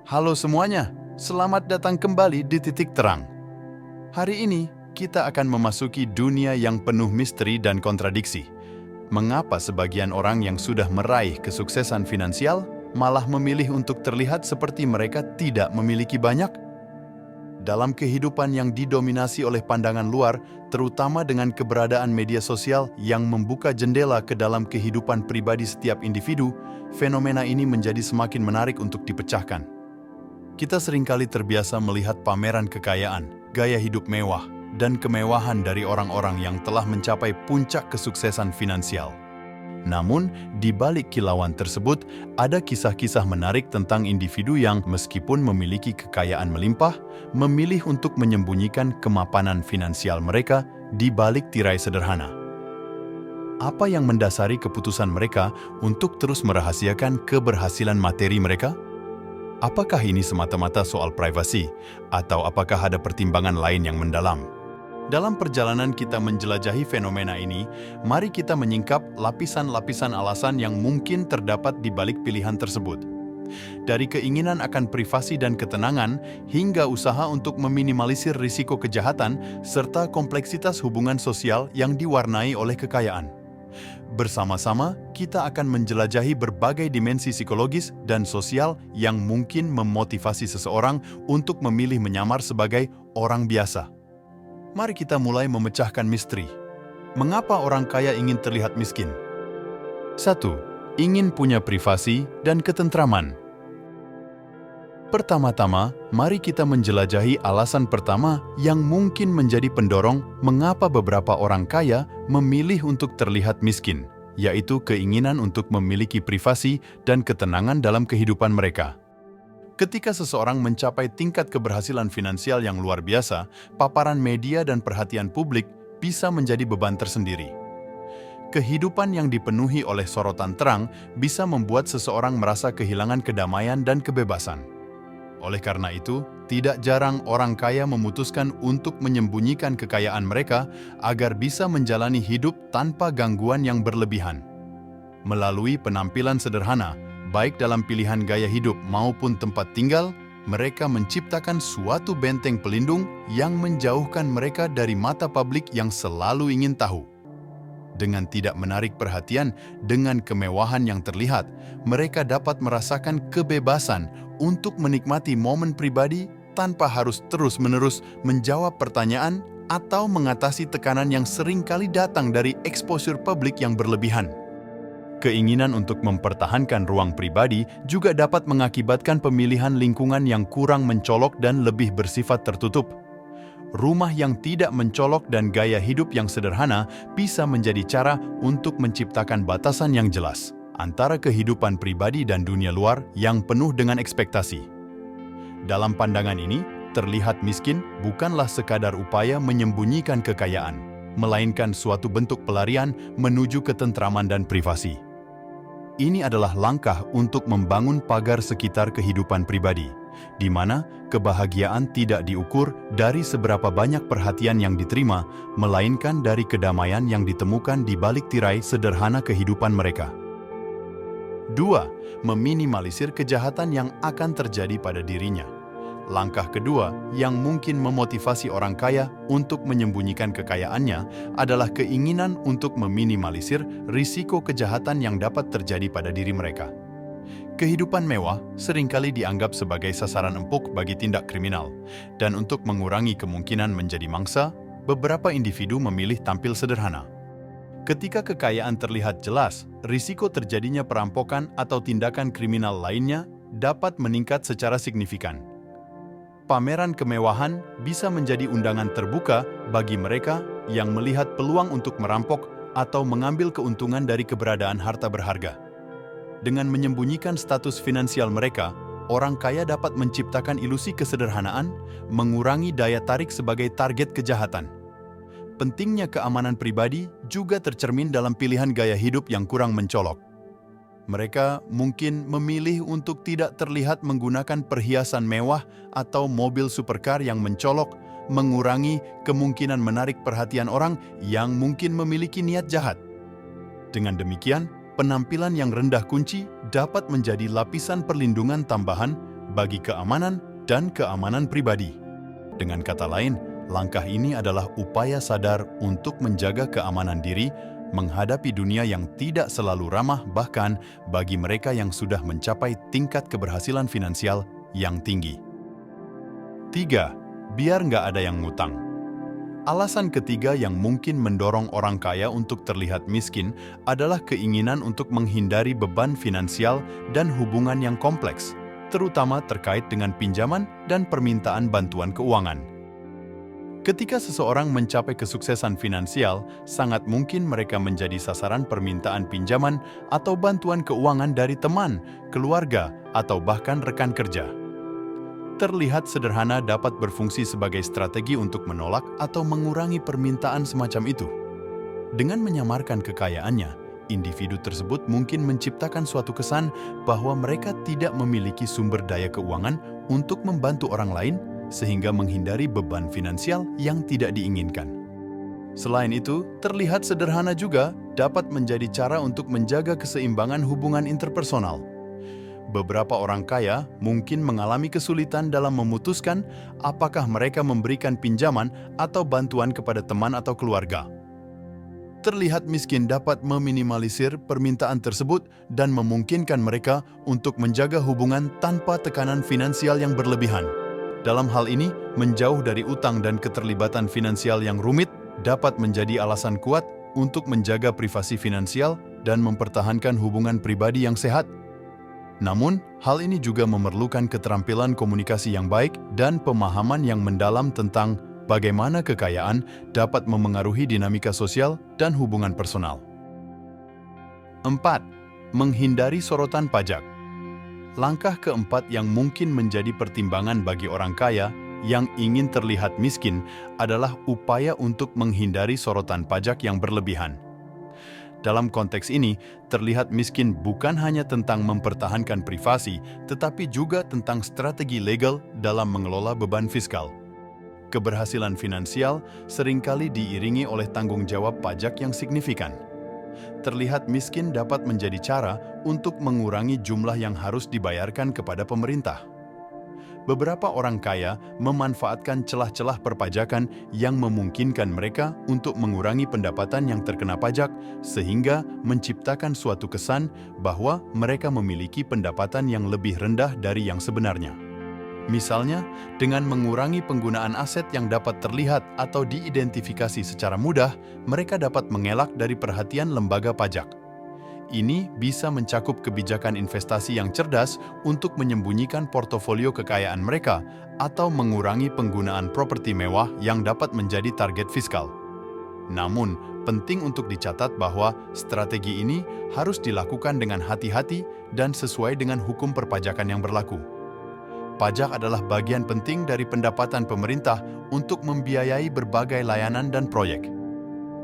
Halo semuanya, selamat datang kembali di Titik Terang. Hari ini, kita akan memasuki dunia yang penuh misteri dan kontradiksi. Mengapa sebagian orang yang sudah meraih kesuksesan finansial malah memilih untuk terlihat seperti mereka tidak memiliki banyak? Dalam kehidupan yang didominasi oleh pandangan luar, terutama dengan keberadaan media sosial yang membuka jendela ke dalam kehidupan pribadi setiap individu, fenomena ini menjadi semakin menarik untuk dipecahkan. Kita seringkali terbiasa melihat pameran kekayaan, gaya hidup mewah, dan kemewahan dari orang-orang yang telah mencapai puncak kesuksesan finansial. Namun, di balik kilauan tersebut, ada kisah-kisah menarik tentang individu yang meskipun memiliki kekayaan melimpah, memilih untuk menyembunyikan kemapanan finansial mereka di balik tirai sederhana. Apa yang mendasari keputusan mereka untuk terus merahasiakan keberhasilan materi mereka? Apakah ini semata-mata soal privasi, atau apakah ada pertimbangan lain yang mendalam? Dalam perjalanan kita menjelajahi fenomena ini, mari kita menyingkap lapisan-lapisan alasan yang mungkin terdapat di balik pilihan tersebut. Dari keinginan akan privasi dan ketenangan, hingga usaha untuk meminimalisir risiko kejahatan, serta kompleksitas hubungan sosial yang diwarnai oleh kekayaan. Bersama-sama, kita akan menjelajahi berbagai dimensi psikologis dan sosial yang mungkin memotivasi seseorang untuk memilih menyamar sebagai orang biasa. Mari kita mulai memecahkan misteri. Mengapa orang kaya ingin terlihat miskin? 1. Ingin punya privasi dan ketentraman. Pertama-tama, mari kita menjelajahi alasan pertama yang mungkin menjadi pendorong mengapa beberapa orang kaya memilih untuk terlihat miskin, yaitu keinginan untuk memiliki privasi dan ketenangan dalam kehidupan mereka. Ketika seseorang mencapai tingkat keberhasilan finansial yang luar biasa, paparan media dan perhatian publik bisa menjadi beban tersendiri. Kehidupan yang dipenuhi oleh sorotan terang bisa membuat seseorang merasa kehilangan kedamaian dan kebebasan. Oleh karena itu, tidak jarang orang kaya memutuskan untuk menyembunyikan kekayaan mereka agar bisa menjalani hidup tanpa gangguan yang berlebihan. Melalui penampilan sederhana, baik dalam pilihan gaya hidup maupun tempat tinggal, mereka menciptakan suatu benteng pelindung yang menjauhkan mereka dari mata publik yang selalu ingin tahu. Dengan tidak menarik perhatian dengan kemewahan yang terlihat, mereka dapat merasakan kebebasan untuk menikmati momen pribadi tanpa harus terus-menerus menjawab pertanyaan atau mengatasi tekanan yang seringkali datang dari exposure publik yang berlebihan. Keinginan untuk mempertahankan ruang pribadi juga dapat mengakibatkan pemilihan lingkungan yang kurang mencolok dan lebih bersifat tertutup. Rumah yang tidak mencolok dan gaya hidup yang sederhana bisa menjadi cara untuk menciptakan batasan yang jelas antara kehidupan pribadi dan dunia luar yang penuh dengan ekspektasi. Dalam pandangan ini, terlihat miskin bukanlah sekadar upaya menyembunyikan kekayaan, melainkan suatu bentuk pelarian menuju ketentraman dan privasi. Ini adalah langkah untuk membangun pagar sekitar kehidupan pribadi, di mana kebahagiaan tidak diukur dari seberapa banyak perhatian yang diterima, melainkan dari kedamaian yang ditemukan di balik tirai sederhana kehidupan mereka. 2. Meminimalisir kejahatan yang akan terjadi pada dirinya. Langkah kedua yang mungkin memotivasi orang kaya untuk menyembunyikan kekayaannya adalah keinginan untuk meminimalisir risiko kejahatan yang dapat terjadi pada diri mereka. Kehidupan mewah seringkali dianggap sebagai sasaran empuk bagi tindak kriminal, dan untuk mengurangi kemungkinan menjadi mangsa, beberapa individu memilih tampil sederhana. Ketika kekayaan terlihat jelas, risiko terjadinya perampokan atau tindakan kriminal lainnya dapat meningkat secara signifikan. Pameran kemewahan bisa menjadi undangan terbuka bagi mereka yang melihat peluang untuk merampok atau mengambil keuntungan dari keberadaan harta berharga. Dengan menyembunyikan status finansial mereka, orang kaya dapat menciptakan ilusi kesederhanaan, mengurangi daya tarik sebagai target kejahatan. Pentingnya keamanan pribadi juga tercermin dalam pilihan gaya hidup yang kurang mencolok. Mereka mungkin memilih untuk tidak terlihat menggunakan perhiasan mewah atau mobil supercar yang mencolok, mengurangi kemungkinan menarik perhatian orang yang mungkin memiliki niat jahat. Dengan demikian, penampilan yang rendah kunci dapat menjadi lapisan perlindungan tambahan bagi keamanan dan keamanan pribadi. Dengan kata lain, langkah ini adalah upaya sadar untuk menjaga keamanan diri menghadapi dunia yang tidak selalu ramah, bahkan bagi mereka yang sudah mencapai tingkat keberhasilan finansial yang tinggi. 3. Biar nggak ada yang ngutang. Alasan ketiga yang mungkin mendorong orang kaya untuk terlihat miskin adalah keinginan untuk menghindari beban finansial dan hubungan yang kompleks, terutama terkait dengan pinjaman dan permintaan bantuan keuangan. Ketika seseorang mencapai kesuksesan finansial, sangat mungkin mereka menjadi sasaran permintaan pinjaman atau bantuan keuangan dari teman, keluarga, atau bahkan rekan kerja. Terlihat sederhana dapat berfungsi sebagai strategi untuk menolak atau mengurangi permintaan semacam itu. Dengan menyamarkan kekayaannya, individu tersebut mungkin menciptakan suatu kesan bahwa mereka tidak memiliki sumber daya keuangan untuk membantu orang lain, sehingga menghindari beban finansial yang tidak diinginkan. Selain itu, terlihat sederhana juga dapat menjadi cara untuk menjaga keseimbangan hubungan interpersonal. Beberapa orang kaya mungkin mengalami kesulitan dalam memutuskan apakah mereka memberikan pinjaman atau bantuan kepada teman atau keluarga. Terlihat miskin dapat meminimalisir permintaan tersebut dan memungkinkan mereka untuk menjaga hubungan tanpa tekanan finansial yang berlebihan. Dalam hal ini, menjauh dari utang dan keterlibatan finansial yang rumit dapat menjadi alasan kuat untuk menjaga privasi finansial dan mempertahankan hubungan pribadi yang sehat. Namun, hal ini juga memerlukan keterampilan komunikasi yang baik dan pemahaman yang mendalam tentang bagaimana kekayaan dapat memengaruhi dinamika sosial dan hubungan personal. 4. Menghindari sorotan pajak. Langkah keempat yang mungkin menjadi pertimbangan bagi orang kaya yang ingin terlihat miskin adalah upaya untuk menghindari sorotan pajak yang berlebihan. Dalam konteks ini, terlihat miskin bukan hanya tentang mempertahankan privasi, tetapi juga tentang strategi legal dalam mengelola beban fiskal. Keberhasilan finansial seringkali diiringi oleh tanggung jawab pajak yang signifikan. Terlihat miskin dapat menjadi cara untuk mengurangi jumlah yang harus dibayarkan kepada pemerintah. Beberapa orang kaya memanfaatkan celah-celah perpajakan yang memungkinkan mereka untuk mengurangi pendapatan yang terkena pajak, sehingga menciptakan suatu kesan bahwa mereka memiliki pendapatan yang lebih rendah dari yang sebenarnya. Misalnya, dengan mengurangi penggunaan aset yang dapat terlihat atau diidentifikasi secara mudah, mereka dapat mengelak dari perhatian lembaga pajak. Ini bisa mencakup kebijakan investasi yang cerdas untuk menyembunyikan portofolio kekayaan mereka atau mengurangi penggunaan properti mewah yang dapat menjadi target fiskal. Namun, penting untuk dicatat bahwa strategi ini harus dilakukan dengan hati-hati dan sesuai dengan hukum perpajakan yang berlaku. Pajak adalah bagian penting dari pendapatan pemerintah untuk membiayai berbagai layanan dan proyek.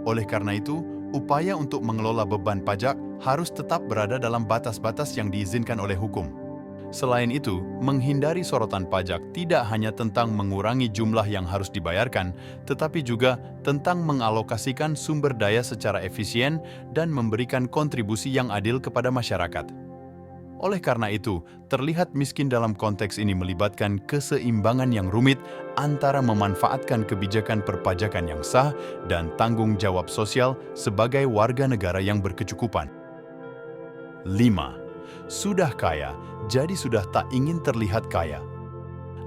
Oleh karena itu, upaya untuk mengelola beban pajak harus tetap berada dalam batas-batas yang diizinkan oleh hukum. Selain itu, menghindari sorotan pajak tidak hanya tentang mengurangi jumlah yang harus dibayarkan, tetapi juga tentang mengalokasikan sumber daya secara efisien dan memberikan kontribusi yang adil kepada masyarakat. Oleh karena itu, terlihat miskin dalam konteks ini melibatkan keseimbangan yang rumit antara memanfaatkan kebijakan perpajakan yang sah dan tanggung jawab sosial sebagai warga negara yang berkecukupan. 5. Sudah kaya, jadi sudah tak ingin terlihat kaya.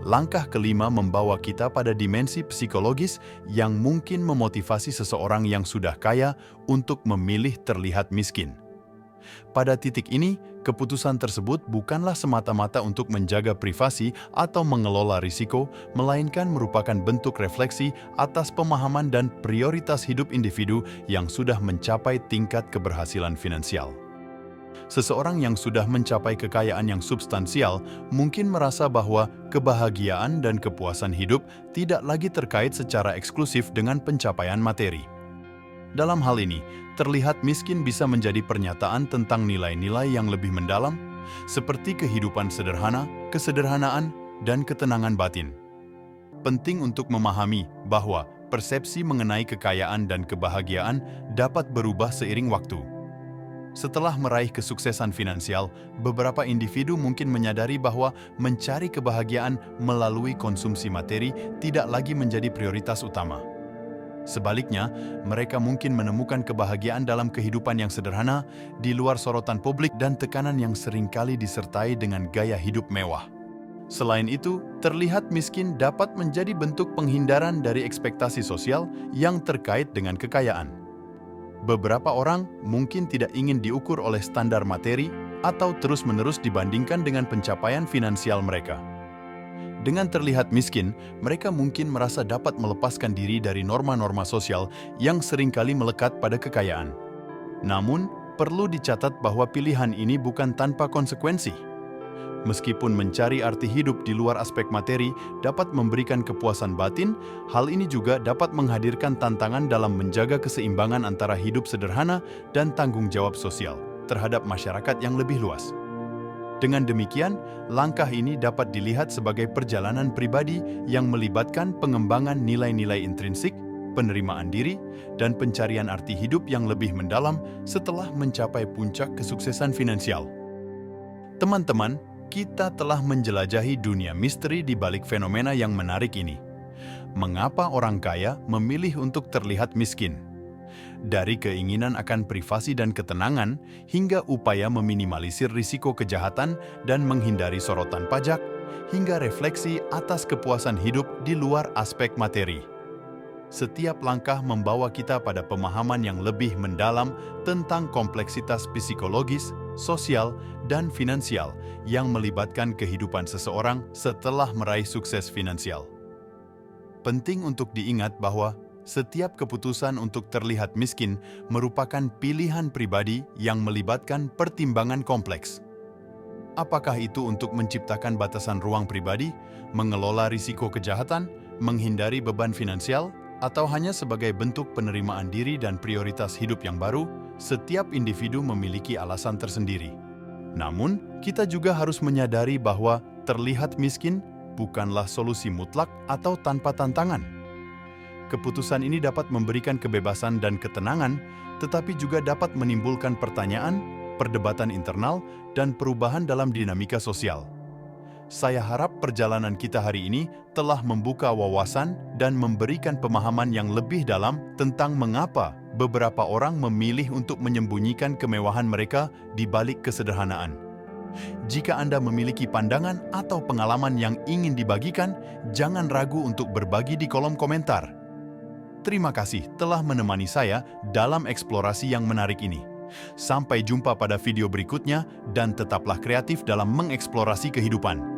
Langkah kelima membawa kita pada dimensi psikologis yang mungkin memotivasi seseorang yang sudah kaya untuk memilih terlihat miskin. Pada titik ini, keputusan tersebut bukanlah semata-mata untuk menjaga privasi atau mengelola risiko, melainkan merupakan bentuk refleksi atas pemahaman dan prioritas hidup individu yang sudah mencapai tingkat keberhasilan finansial. Seseorang yang sudah mencapai kekayaan yang substansial mungkin merasa bahwa kebahagiaan dan kepuasan hidup tidak lagi terkait secara eksklusif dengan pencapaian materi. Dalam hal ini, terlihat miskin bisa menjadi pernyataan tentang nilai-nilai yang lebih mendalam, seperti kehidupan sederhana, kesederhanaan, dan ketenangan batin. Penting untuk memahami bahwa persepsi mengenai kekayaan dan kebahagiaan dapat berubah seiring waktu. Setelah meraih kesuksesan finansial, beberapa individu mungkin menyadari bahwa mencari kebahagiaan melalui konsumsi materi tidak lagi menjadi prioritas utama. Sebaliknya, mereka mungkin menemukan kebahagiaan dalam kehidupan yang sederhana, di luar sorotan publik dan tekanan yang seringkali disertai dengan gaya hidup mewah. Selain itu, terlihat miskin dapat menjadi bentuk penghindaran dari ekspektasi sosial yang terkait dengan kekayaan. Beberapa orang mungkin tidak ingin diukur oleh standar materi atau terus-menerus dibandingkan dengan pencapaian finansial mereka. Dengan terlihat miskin, mereka mungkin merasa dapat melepaskan diri dari norma-norma sosial yang seringkali melekat pada kekayaan. Namun, perlu dicatat bahwa pilihan ini bukan tanpa konsekuensi. Meskipun mencari arti hidup di luar aspek materi dapat memberikan kepuasan batin, hal ini juga dapat menghadirkan tantangan dalam menjaga keseimbangan antara hidup sederhana dan tanggung jawab sosial terhadap masyarakat yang lebih luas. Dengan demikian, langkah ini dapat dilihat sebagai perjalanan pribadi yang melibatkan pengembangan nilai-nilai intrinsik, penerimaan diri, dan pencarian arti hidup yang lebih mendalam setelah mencapai puncak kesuksesan finansial. Teman-teman, kita telah menjelajahi dunia misteri di balik fenomena yang menarik ini. Mengapa orang kaya memilih untuk terlihat miskin? Dari keinginan akan privasi dan ketenangan, hingga upaya meminimalisir risiko kejahatan dan menghindari sorotan pajak, hingga refleksi atas kepuasan hidup di luar aspek materi. Setiap langkah membawa kita pada pemahaman yang lebih mendalam tentang kompleksitas psikologis, sosial, dan finansial yang melibatkan kehidupan seseorang setelah meraih sukses finansial. Penting untuk diingat bahwa setiap keputusan untuk terlihat miskin merupakan pilihan pribadi yang melibatkan pertimbangan kompleks. Apakah itu untuk menciptakan batasan ruang pribadi, mengelola risiko kejahatan, menghindari beban finansial, atau hanya sebagai bentuk penerimaan diri dan prioritas hidup yang baru? Setiap individu memiliki alasan tersendiri. Namun, kita juga harus menyadari bahwa terlihat miskin bukanlah solusi mutlak atau tanpa tantangan. Keputusan ini dapat memberikan kebebasan dan ketenangan, tetapi juga dapat menimbulkan pertanyaan, perdebatan internal, dan perubahan dalam dinamika sosial. Saya harap perjalanan kita hari ini telah membuka wawasan dan memberikan pemahaman yang lebih dalam tentang mengapa beberapa orang memilih untuk menyembunyikan kemewahan mereka di balik kesederhanaan. Jika Anda memiliki pandangan atau pengalaman yang ingin dibagikan, jangan ragu untuk berbagi di kolom komentar. Terima kasih telah menemani saya dalam eksplorasi yang menarik ini. Sampai jumpa pada video berikutnya dan tetaplah kreatif dalam mengeksplorasi kehidupan.